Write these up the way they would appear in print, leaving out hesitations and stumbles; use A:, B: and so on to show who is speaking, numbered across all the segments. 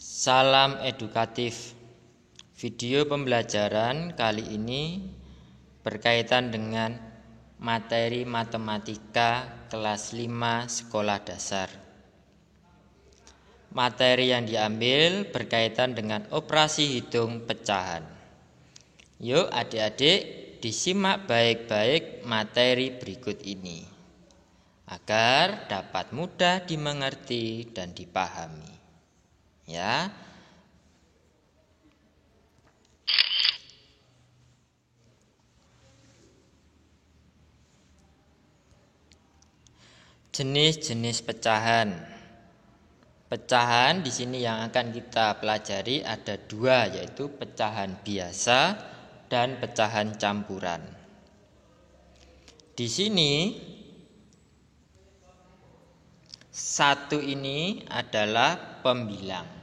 A: Salam edukatif. Video pembelajaran kali ini berkaitan dengan materi matematika kelas 5 sekolah dasar. Materi yang diambil berkaitan dengan operasi hitung pecahan. Yuk adik-adik disimak baik-baik materi berikut ini agar dapat mudah dimengerti dan dipahami. Ya. Jenis-jenis pecahan. Pecahan di sini yang akan kita pelajari ada dua, yaitu pecahan biasa dan pecahan campuran. Di sini satu ini adalah pembilang.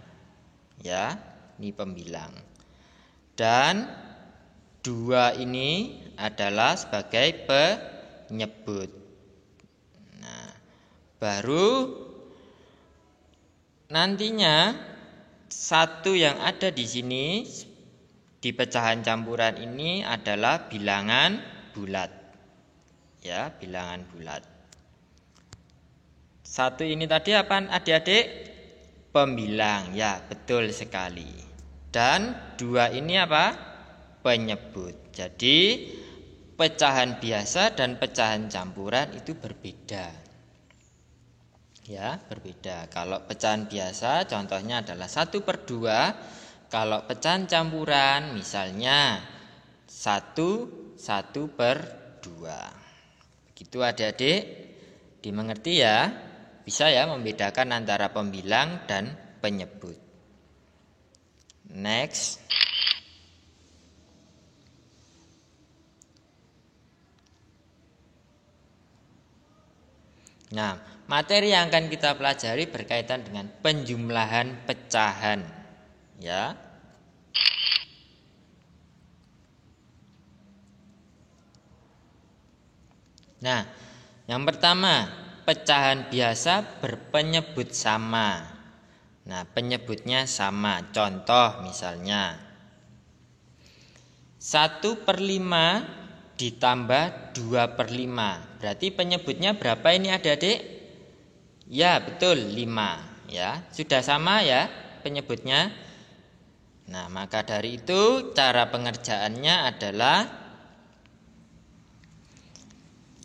A: Ya, ini pembilang. Dan dua ini adalah sebagai penyebut. Nah, baru nantinya satu yang ada di sini di pecahan campuran ini adalah bilangan bulat. Ya, bilangan bulat. Satu ini tadi apa adik-adik? Pembilang, ya betul sekali. Dan dua ini apa? Penyebut. Jadi pecahan biasa dan pecahan campuran itu berbeda. Ya, berbeda. Kalau pecahan biasa contohnya adalah 1/2. Kalau pecahan campuran misalnya 1/2. Begitu adik-adik, dimengerti ya? Bisa ya membedakan antara pembilang dan penyebut. Next. Nah, materi yang akan kita pelajari berkaitan dengan penjumlahan pecahan. Ya. Nah, yang pertama, pecahan biasa berpenyebut sama. Nah, penyebutnya sama. Contoh misalnya 1/5 ditambah 2/5. Berarti penyebutnya berapa ini adik-adik? Ya, betul, 5. Ya, sudah sama ya penyebutnya. Nah, maka dari itu cara pengerjaannya adalah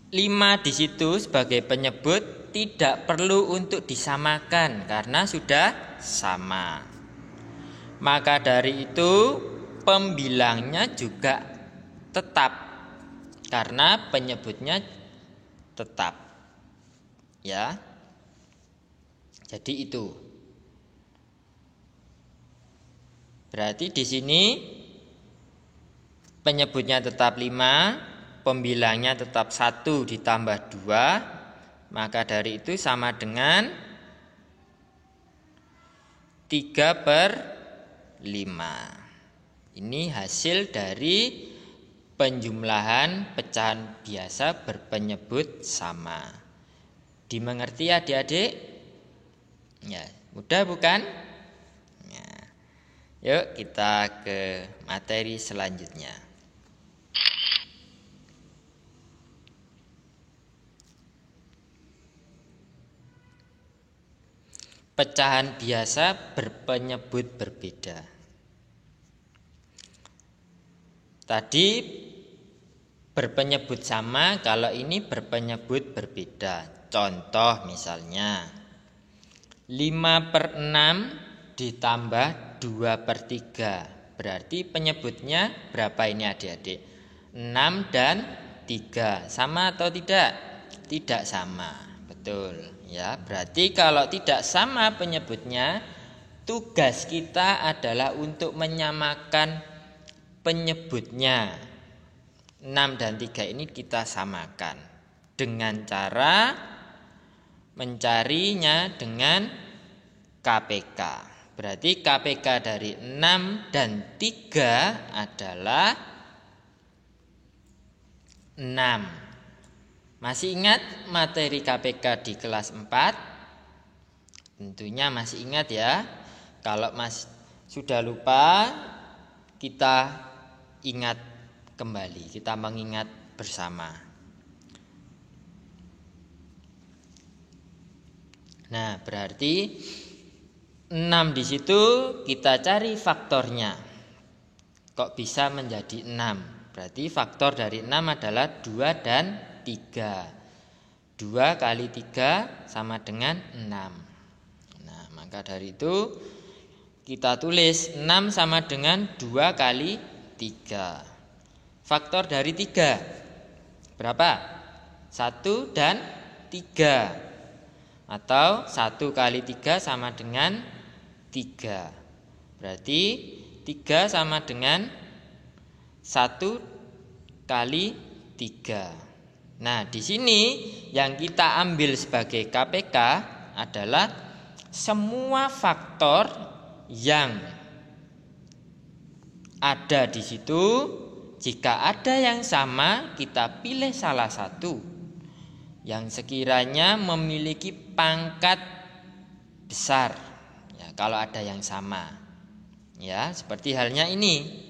A: 5 di situ sebagai penyebut tidak perlu untuk disamakan karena sudah sama. Maka dari itu pembilangnya juga tetap karena penyebutnya tetap. Ya. Jadi itu. Berarti di sini penyebutnya tetap 5. Pembilangnya tetap 1 ditambah 2. Maka dari itu sama dengan 3/5. Ini hasil dari penjumlahan pecahan biasa berpenyebut sama. Dimengerti adik-adik? Ya, mudah bukan? Ya. Yuk kita ke materi selanjutnya. Pecahan biasa berpenyebut berbeda. Tadi berpenyebut sama, kalau ini berpenyebut berbeda. Contoh misalnya 5/6 ditambah 2/3. Berarti penyebutnya berapa ini adik-adik? 6 dan 3. Sama atau tidak? Tidak sama. Betul. Ya, berarti kalau tidak sama penyebutnya, tugas kita adalah untuk menyamakan penyebutnya. 6 dan 3 ini kita samakan dengan cara mencarinya dengan KPK. Berarti KPK dari 6 dan 3 adalah 6. Masih ingat materi KPK di kelas 4? Tentunya masih ingat ya. Kalau sudah lupa, kita ingat kembali, kita mengingat bersama. Nah, berarti 6 di situ kita cari faktornya. Kok bisa menjadi 6? Berarti faktor dari 6 adalah 2 dan 3. 2 kali 3 sama dengan 6. Nah, maka dari itu kita tulis 6 sama dengan 2 kali 3. Faktor dari 3 berapa? 1 dan 3. Atau 1 kali 3 sama dengan 3. Berarti 3 sama dengan 1 kali 3. Nah, di sini yang kita ambil sebagai KPK adalah semua faktor yang ada di situ. Jika ada yang sama, kita pilih salah satu yang sekiranya memiliki pangkat besar. Ya, kalau ada yang sama. Ya, seperti halnya ini.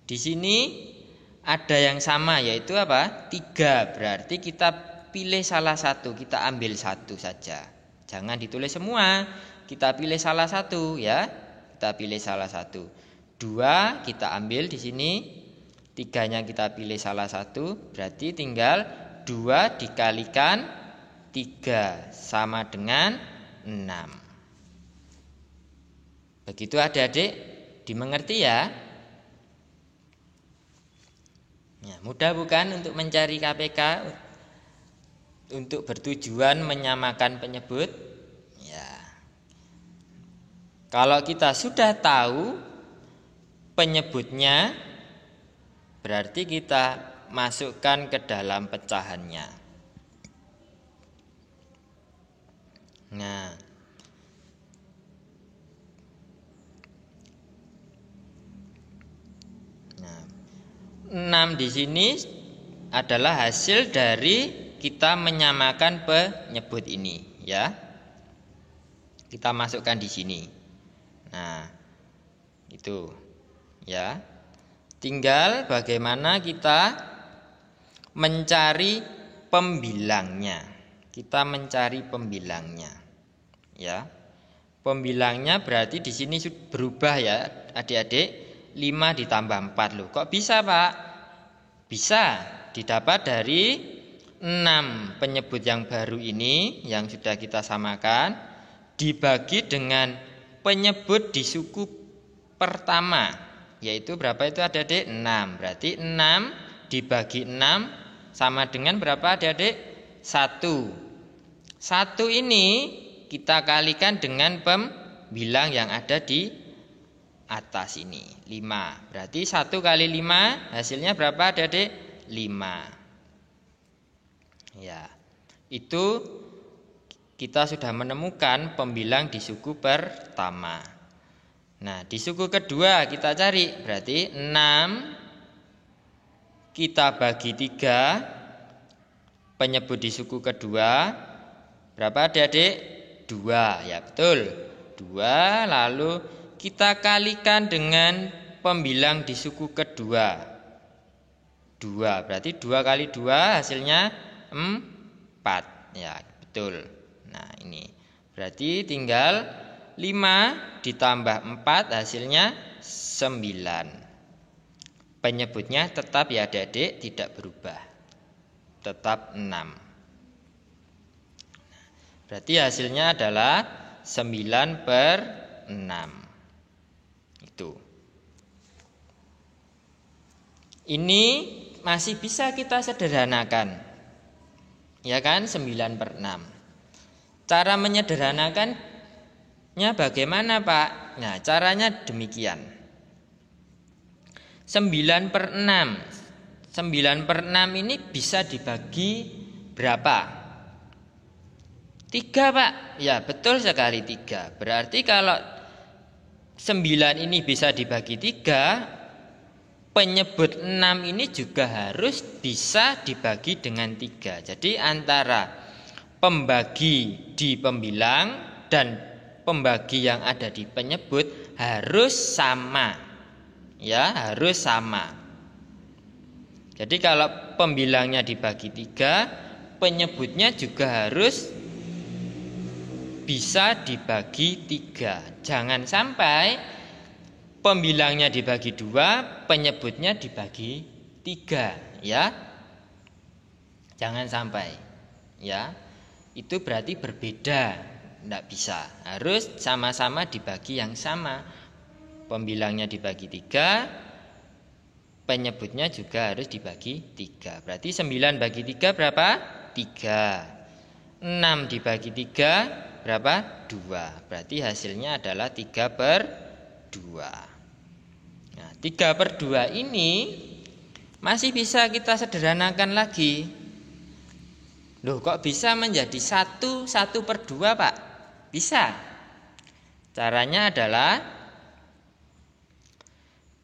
A: Di sini ada yang sama, yaitu apa? 3. Berarti kita pilih salah satu, kita ambil satu saja. Jangan ditulis semua, kita pilih salah satu ya. Kita pilih salah satu. 2 kita ambil di sini, 3-nya kita pilih salah satu, berarti tinggal 2 dikalikan 3 sama dengan 6. Begitu adik-adik, dimengerti ya? Ya, mudah bukan untuk mencari KPK, untuk bertujuan menyamakan penyebut? Ya. Kalau kita sudah tahu penyebutnya, berarti kita masukkan ke dalam pecahannya. Nah, 6 di sini adalah hasil dari kita menyamakan penyebut ini, ya. Kita masukkan di sini. Nah, itu, ya. Tinggal bagaimana kita mencari pembilangnya. Kita mencari pembilangnya, ya. Pembilangnya berarti di sini berubah ya, adik-adik. 5 ditambah 4 loh. Kok bisa, Pak? Bisa didapat dari 6 penyebut yang baru ini yang sudah kita samakan dibagi dengan penyebut di suku pertama, yaitu berapa itu adik-adik? 6. Berarti 6 dibagi 6 sama dengan berapa adik-adik? 1. 1 ini kita kalikan dengan pembilang yang ada di atas ini, 5. Berarti 1 kali 5 hasilnya berapa adik-adik? 5. Ya, itu kita sudah menemukan pembilang di suku pertama. Nah, di suku kedua kita cari, berarti 6 kita bagi 3 penyebut di suku kedua berapa adik-adik? 2, ya betul, 2. Lalu kita kalikan dengan pembilang di suku kedua 2, berarti 2 kali 2 hasilnya 4, ya betul. Nah, ini berarti tinggal 5 ditambah 4 hasilnya 9. Penyebutnya tetap ya adik-adik, tidak berubah, tetap 6. Berarti hasilnya adalah 9/6. Ini masih bisa kita sederhanakan, ya kan? 9/6. Cara menyederhanakannya bagaimana, Pak? Nah, caranya demikian. 9/6. 9/6 ini bisa dibagi berapa? 3, Pak. Ya, betul sekali, 3. Berarti kalau 9 ini bisa dibagi 3, penyebut 6 ini juga harus bisa dibagi dengan 3. Jadi antara pembagi di pembilang dan pembagi yang ada di penyebut harus sama. Ya, harus sama. Jadi kalau pembilangnya dibagi 3, penyebutnya juga harus bisa dibagi 3. Jangan sampai pembilangnya dibagi 2, penyebutnya dibagi 3, ya. Jangan sampai, ya. Itu berarti berbeda, tidak bisa. Harus sama-sama dibagi yang sama. Pembilangnya dibagi 3, penyebutnya juga harus dibagi 3. Berarti 9 bagi 3 berapa? 3. 6 dibagi 3 berapa? 2. Berarti hasilnya adalah 3/2. Nah, 3/2 ini masih bisa kita sederhanakan lagi. Loh, kok bisa menjadi 1/2 Pak? Bisa. Caranya adalah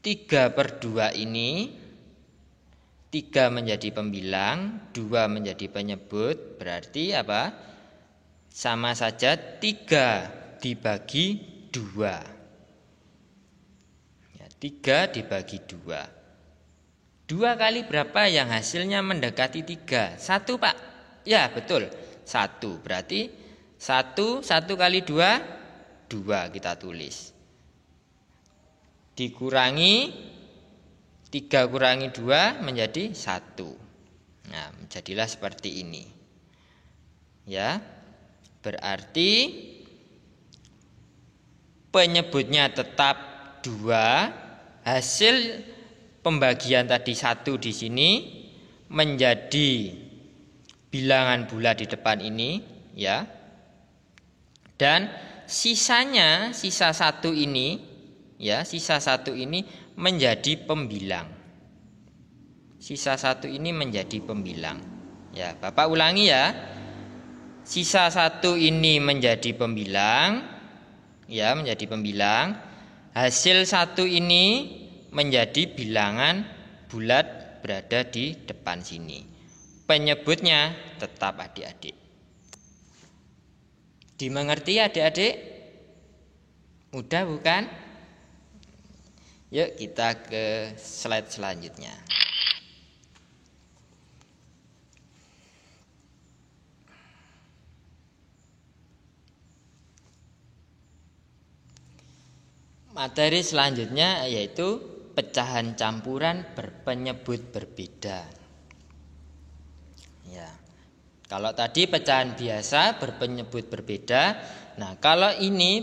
A: 3/2 ini, 3 menjadi pembilang, 2 menjadi penyebut. Berarti apa? Sama saja 3 dibagi 2. Ya, 3 dibagi 2. 2 kali berapa yang hasilnya mendekati 3? 1 Pak. Ya betul, 1. Berarti 1 kali 2, 2 kita tulis. Dikurangi 3 kurangi 2 menjadi 1. Nah, jadilah seperti ini. Ya. Berarti penyebutnya tetap 2, hasil pembagian tadi 1 di sini menjadi bilangan bulat di depan ini, ya. Dan sisanya, sisa 1 ini, ya, sisa 1 ini menjadi pembilang. Sisa 1 ini menjadi pembilang. Ya, Bapak ulangi ya. Sisa 1 ini menjadi pembilang, ya, menjadi pembilang. Hasil 1 ini menjadi bilangan bulat berada di depan sini. Penyebutnya tetap adik-adik. Dimengerti adik-adik? Mudah bukan? Yuk kita ke slide selanjutnya. Materi selanjutnya yaitu pecahan campuran berpenyebut berbeda. Ya. Kalau tadi pecahan biasa berpenyebut berbeda, nah kalau ini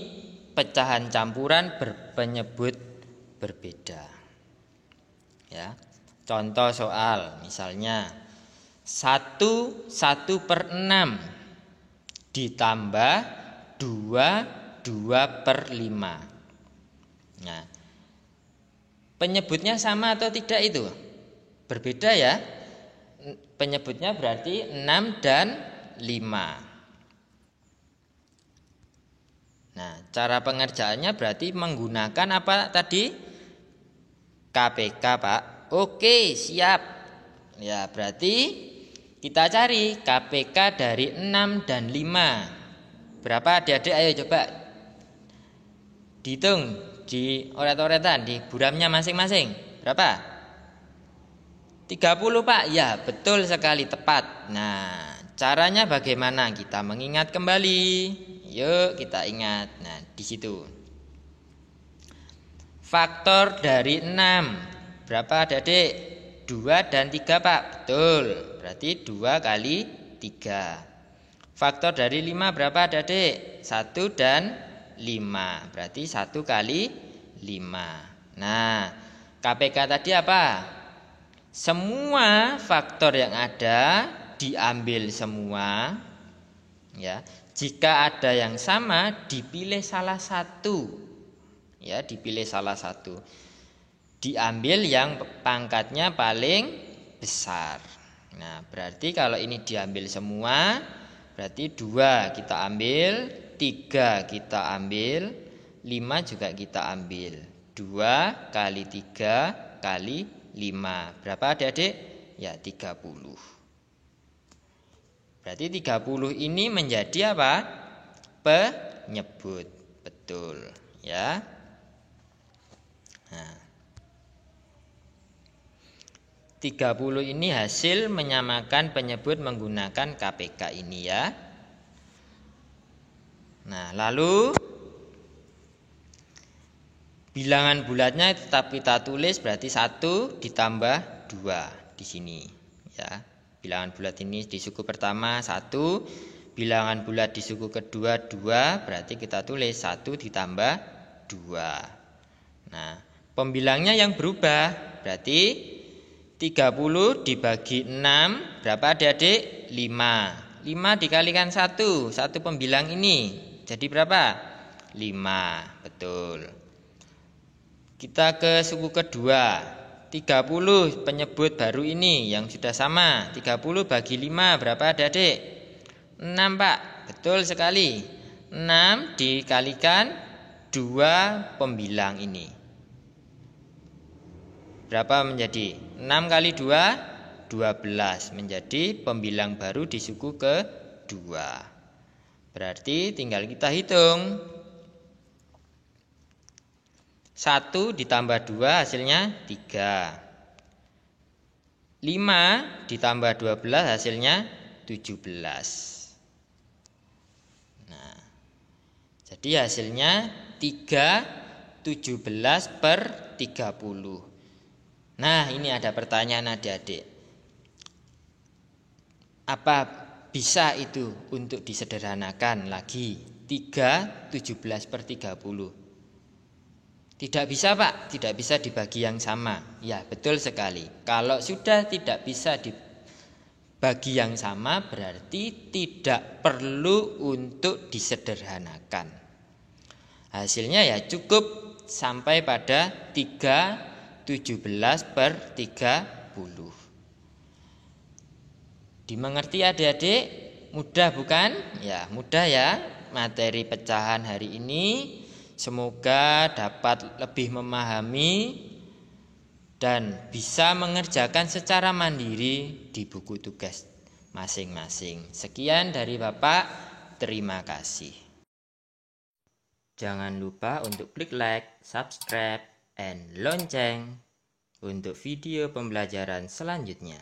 A: pecahan campuran berpenyebut berbeda. Ya. Contoh soal misalnya 1/6 ditambah 2/5. Nah, penyebutnya sama atau tidak itu? Berbeda ya. Penyebutnya berarti 6 dan 5. Nah, cara pengerjaannya berarti menggunakan apa tadi? KPK, Pak. Oke, siap. Ya, berarti kita cari KPK dari 6 dan 5. Berapa adik-adik? Ayo coba dihitung di oret-oretan, di buramnya masing-masing. Berapa? 30 Pak, ya betul sekali, tepat. Nah, caranya bagaimana? Kita mengingat kembali. Yuk kita ingat. Nah, di situ. Faktor dari 6. Berapa adik-adik? 2 dan 3 Pak, betul. Berarti 2 kali 3. Faktor dari 5 berapa adik-adik? 1 dan 5. Berarti 1 kali 5. Nah, KPK tadi apa? Semua faktor yang ada diambil semua, ya. Jika ada yang sama dipilih salah satu, ya, dipilih salah satu. Diambil yang pangkatnya paling besar. Nah, berarti kalau ini diambil semua, berarti 2 kita ambil, 3 kita ambil, 5 juga kita ambil. 2 kali 3 kali 5. Berapa adik-adik? Ya 30. Berarti 30 ini menjadi apa? Penyebut. betul ya. Nah, 30 ini hasil menyamakan penyebut menggunakan KPK ini ya. Nah, lalu bilangan bulatnya tetap kita tulis, berarti 1 ditambah 2 di sini ya. Bilangan bulat ini di suku pertama 1, bilangan bulat di suku kedua 2, berarti kita tulis 1 ditambah 2. Nah, pembilangnya yang berubah, berarti 30 dibagi 6 berapa adik-adik? 5. 5 dikalikan 1 pembilang ini jadi berapa? 5. Betul. Kita ke suku kedua, 30 penyebut baru ini yang sudah sama. 30 bagi 5 berapa adik-adik? 6 Pak. Betul sekali. 6 dikalikan 2 pembilang ini. Berapa menjadi? 6 kali 2, 12 menjadi pembilang baru di suku kedua. Berarti tinggal kita hitung. 1 ditambah 2 hasilnya 3. 5 ditambah 12 hasilnya 17. Nah, jadi hasilnya 3, 17 per 30. Nah, ini ada pertanyaan adik-adik. Apa bisa itu untuk disederhanakan lagi? 3, 17 per 30. Tidak bisa Pak, tidak bisa dibagi yang sama. Ya, betul sekali. Kalau sudah tidak bisa dibagi yang sama, berarti tidak perlu untuk disederhanakan. Hasilnya ya cukup sampai pada 3, 17 per 30. Dimengerti adik-adik? Mudah bukan? Ya, mudah ya materi pecahan hari ini. Semoga dapat lebih memahami dan bisa mengerjakan secara mandiri di buku tugas masing-masing. Sekian dari Bapak, terima kasih. Jangan lupa untuk klik like, subscribe, and lonceng untuk video pembelajaran selanjutnya.